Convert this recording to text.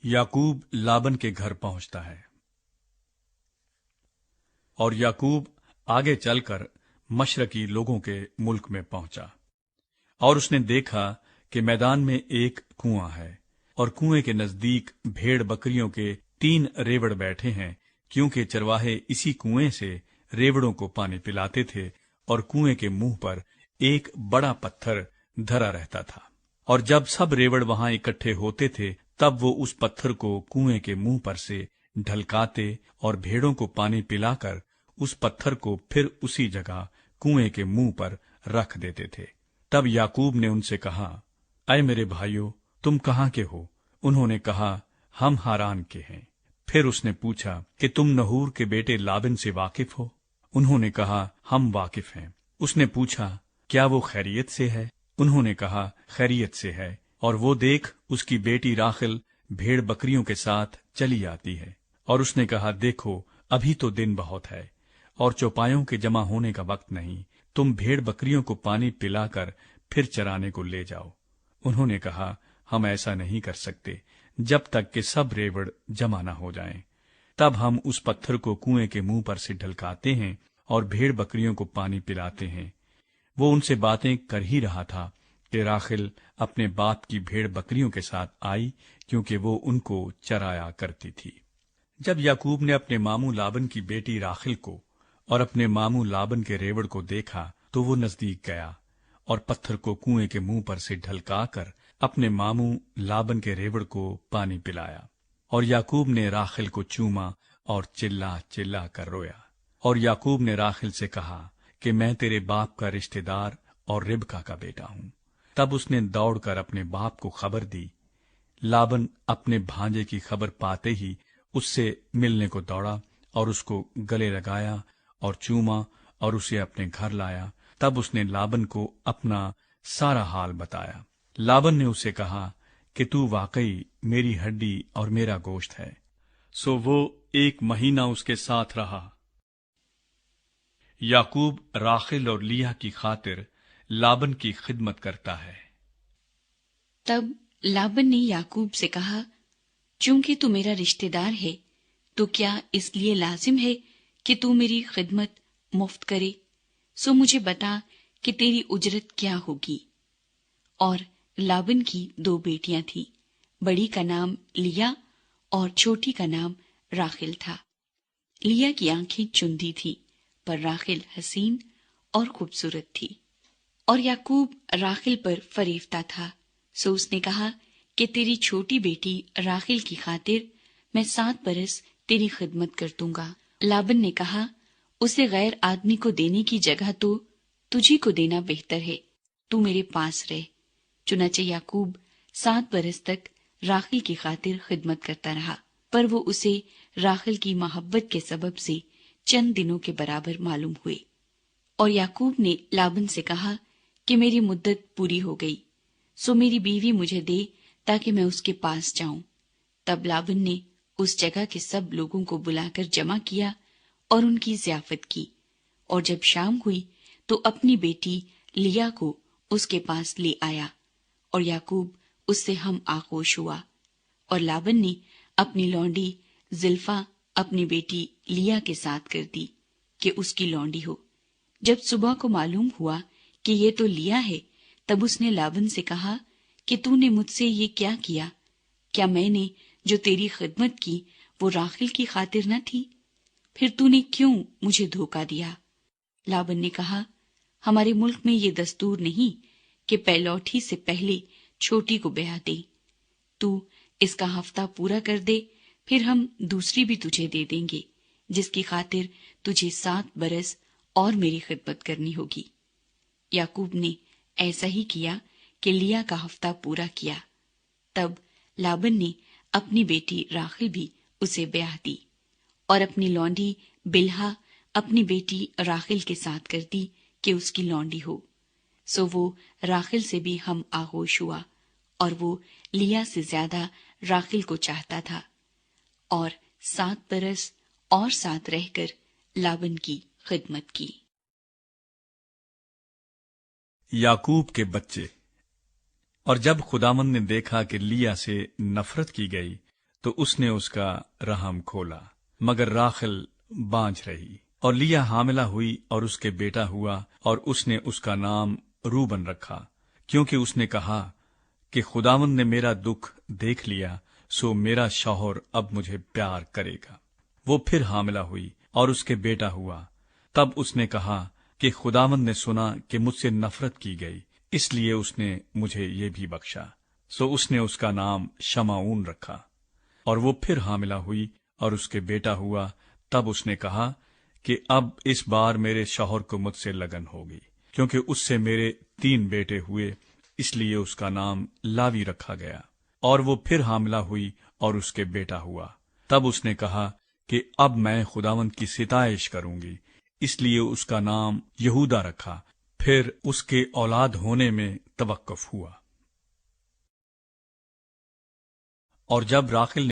याकूब लाबन के घर पहुंचता है। और याकूब आगे चलकर मशरकी लोगों के मुल्क में पहुंचा, और उसने देखा कि मैदान में एक कुआं है, और कुएं के नजदीक भेड़ बकरियों के 3 रेवड़ बैठे हैं, क्योंकि चरवाहे इसी कुएं से रेवड़ों को पानी पिलाते थे, और कुएं के मुंह पर एक बड़ा पत्थर धरा रहता था। और जब सब रेवड़ वहां इकट्ठे होते थे, तब वो उस पत्थर को कुएं के मुंह पर से ढलकाते और भेड़ों को पानी पिलाकर उस पत्थर को फिर उसी जगह कुएं के मुंह पर रख देते थे। तब याकूब ने उनसे कहा, ऐ मेरे भाइयों, तुम कहाँ के हो? उन्होंने कहा, हम हारान के हैं। फिर उसने पूछा कि तुम नहूर के बेटे लाबन से वाकिफ हो? उन्होंने कहा, हम वाकिफ हैं। उसने पूछा, क्या वो खैरियत से है? उन्होंने कहा, खैरियत से है, और वो देख उसकी बेटी राखिल भेड़ बकरियों के साथ चली आती है। और उसने कहा, देखो अभी तो दिन बहुत है और चौपायों के जमा होने का वक्त नहीं, तुम भेड़ बकरियों को पानी पिलाकर फिर चराने को ले जाओ। उन्होंने कहा, हम ऐसा नहीं कर सकते जब तक कि सब रेवड़ जमा न हो जाएं। तब हम उस पत्थर को कुएं के मुंह पर से ढलकाते हैं और भेड़ बकरियों को पानी पिलाते हैं। वो उनसे बातें कर ही रहा था कि राखिल अपने बाप की भेड़ बकरियों के साथ आई, क्योंकि वो उनको चराया करती थी। जब याकूब ने अपने मामू लाबन की बेटी राखिल को और अपने मामू लाबन के रेवड़ को देखा, तो वो नजदीक गया और पत्थर को कुएं के मुंह पर से ढलकाकर अपने मामू लाबन के रेवड़ को पानी पिलाया। और याकूब ने राखिल को चूमा और चिल्ला चिल्ला कर रोया। और याकूब ने राखिल से कहा कि मैं तेरे बाप का रिश्तेदार और रिबका का बेटा हूं। तब उसने दौड़कर अपने बाप को खबर दी। लाबन अपने भांजे की खबर पाते ही उससे मिलने को दौड़ा और उसको गले लगाया और चूमा और उसे अपने घर लाया। तब उसने लाबन को अपना सारा हाल बताया। लाबन ने उसे कहा कि तू वाकई मेरी हड्डी और मेरा गोश्त है। सो वो 1 महीना उसके साथ रहा। याकूब राखिल और लिया की खातिर लाबन की खिदमत करता है। तब लाबन ने याकूब से कहा, चूंकि तू मेरा रिश्तेदार है, तो क्या इसलिए लाजिम है कि तू मेरी खिदमत मुफ्त करे? सो मुझे बता कि तेरी उजरत क्या होगी। और लाबन की 2 बेटियां थीं, बड़ी का नाम लिया और छोटी का नाम राखिल था। लिया की आंखें चुंदी थी, पर राखिल हसीन और खूबसूरत थी। और याकूब राखिल पर फरेफ्ता था, सो उसने कहा कि तेरी छोटी बेटी राखिल की खातिर मैं 7 बरस तेरी खिदमत कर दूंगा। लाबन ने कहा, उसे गैर आदमी को देने की जगह तो तुझी को देना बेहतर है, तू मेरे पास रह। चुनाचे याकूब 7 बरस तक राखिल की खातिर खिदमत करता रहा, पर वो उसे राखिल की मोहब्बत के सबब से चंद दिनों के बराबर मालूम हुए। और याकूब ने लाबन से कहा कि मेरी मुद्दत पूरी हो गई, सो मेरी बीवी मुझे दे ताकि मैं उसके पास जाऊं। तब लाबन ने उस जगह के सब लोगों को बुलाकर जमा किया और उनकी ज़ियाफत की। और जब शाम हुई तो अपनी बेटी लिया को उसके पास ले आया, और याकूब उससे हम आगोश हुआ। और लाबन ने अपनी लौंडी जिल्फा अपनी बेटी लिया के साथ कर दी कि उसकी लौंडी हो। जब सुबह को मालूम हुआ कि ये तो लिया है, तब उसने लाबन से कहा कि तूने मुझसे ये क्या किया? क्या मैंने जो तेरी खिदमत की वो राखिल की खातिर न थी? फिर तूने क्यों मुझे धोखा दिया? लाबन ने कहा, हमारे मुल्क में ये दस्तूर नहीं कि पैलौठी से पहले छोटी को ब्याह दे। तू इसका हफ्ता पूरा कर दे, फिर हम दूसरी भी तुझे दे देंगे, जिसकी खातिर तुझे 7 बरस और मेरी खिदमत करनी होगी। याकूब ने ऐसा ही किया कि लिया का हफ्ता पूरा किया। तब लाबन ने अपनी बेटी राखिल भी उसे ब्याह दी और अपनी लौंडी बिल्हा अपनी बेटी राखिल के साथ कर दी कि उसकी लौंडी हो। सो वो राखिल से भी हम आगोश हुआ, और वो लिया से ज्यादा राखिल को चाहता था। और 7 बरस और साथ रहकर लाबन की खिदमत की। याकूब के बच्चे। और जब खुदावंद ने देखा कि लिया से नफरत की गई, تو اس نے اس کا رحم کھولا، مگر راخل بانجھ رہی، اور لیا حاملہ ہوئی اور اس کے بیٹا ہوا، اور اس نے اس کا نام روبن رکھا، کیونکہ اس نے کہا کہ خداوند نے میرا دکھ دیکھ لیا، سو میرا شوہر اب مجھے پیار کرے گا۔ وہ پھر حاملہ ہوئی اور اس کے بیٹا ہوا، تب اس نے کہا کہ خداوند نے سنا کہ مجھ سے نفرت کی گئی، اس لیے اس نے مجھے یہ بھی بخشا، سو اس نے اس کا نام شمعون رکھا۔ اور وہ پھر حاملہ ہوئی اور اس کے بیٹا ہوا، تب اس نے کہا کہ اب اس بار میرے شوہر کو مجھ سے لگن ہوگی، کیونکہ اس سے میرے 3 بیٹے ہوئے، اس لیے اس کا نام لاوی رکھا گیا۔ اور وہ پھر حاملہ ہوئی اور اس کے بیٹا ہوا، تب اس نے کہا کہ اب میں خداوند کی ستائش کروں گی، اس لیے اس کا نام یہودا رکھا۔ پھر اس کے اولاد ہونے میں توقف ہوا۔ اور جب راخل نے